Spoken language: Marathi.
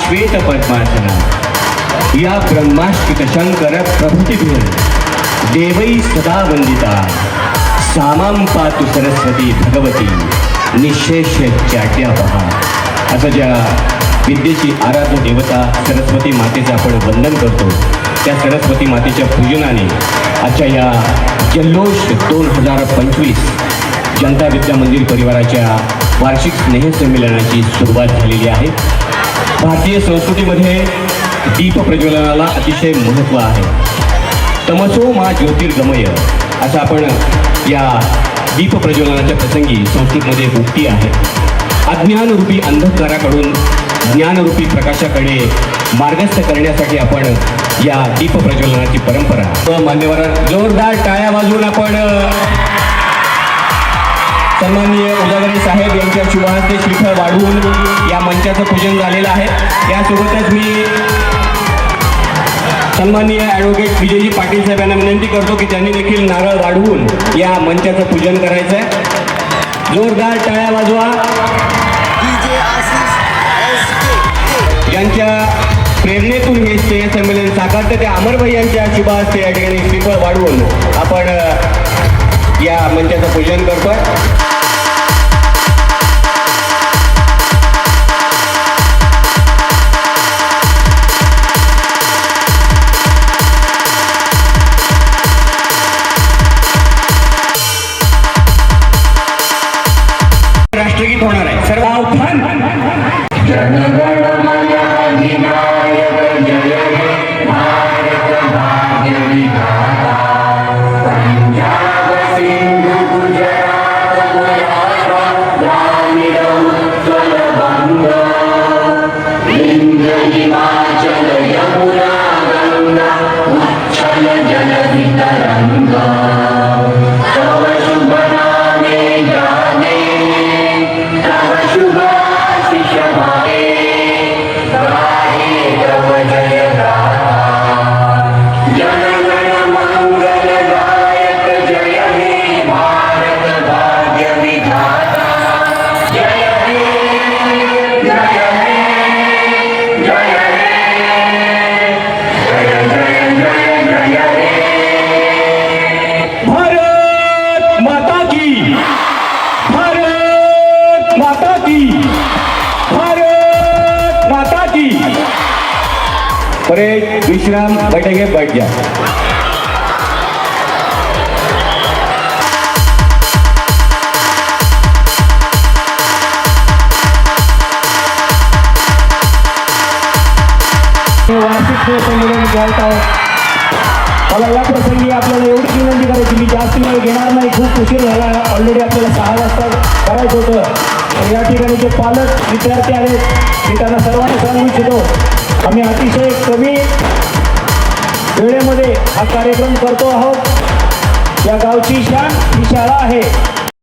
श्वेत पद्मासना या ब्रह्माश्रित शंकर प्रभृतिभिः देवै सदा वंदिता सामां पातु सरस्वती भगवती निशेष चाट्यापहा. असं ज्या विद्येची आराध्य देवता सरस्वती मातेचं आपण वंदन करतो, त्या सरस्वती मातेच्या पूजनाने आजच्या या जल्लोष 2025 जनता विद्या मंदिर परिवाराच्या वार्षिक स्नेहसंमेलनाची सुरुवात झालेली आहे. भारतीय संस्कृतीमध्ये दीप प्रज्वलनाला अतिशय महत्त्व आहे. तमसो मा ज्योतिर्गमय असं आपण या दीप प्रज्वलनाच्या प्रसंगी संस्कृतमध्ये उक्ती आहे. अज्ञानरूपी अंधकाराकडून ज्ञानरूपी प्रकाशाकडे मार्गस्थ करण्यासाठी आपण या दीप प्रज्वलनाची परंपरा मान्यवर जोरदार टाळ्या वाजवून आपण सन्माननीय उजागरे साहेब यांच्या शुभहस्ते श्रीफळ वाढवून या मंचाचं पूजन झालेलं आहे. यासोबतच मी सन्माननीय ॲडव्होकेट विजयजी पाटील साहेब यांना विनंती करतो की त्यांनी देखील नारळ वाढवून या मंचाचं पूजन करायचं आहे. जोरदार टाळ्या वाजवा. ज्यांच्या प्रेरणेतून हे स्नेहसंमेलन साकारतं त्या अमरभाई यांच्या शुभहस्ते या ठिकाणी श्रीफळ वाढवून आपण या मंचाचं पूजन करतोय. राष्ट्रगीत होणार आहे. सर्व आव्हान परेड विश्राम बैठके बैठ जा. वार्षिक संमेलन घ्यायचं आहे. मला या प्रसंगी आपल्याला एवढीच विनंती करायची, मी जास्त वेळ घेणार नाही, खूप उशीर झाला. ऑलरेडी आपल्याला 6 वाजता करायचं होतं. या ठिकाणी जे पालक विद्यार्थी आहेत मी त्यांना सर्वांना सांगू इच्छितो, आम्ही अतिशय कमी वेळेमध्ये हा कार्यक्रम करतो आहोत. या गावची शान ही शाळा आहे.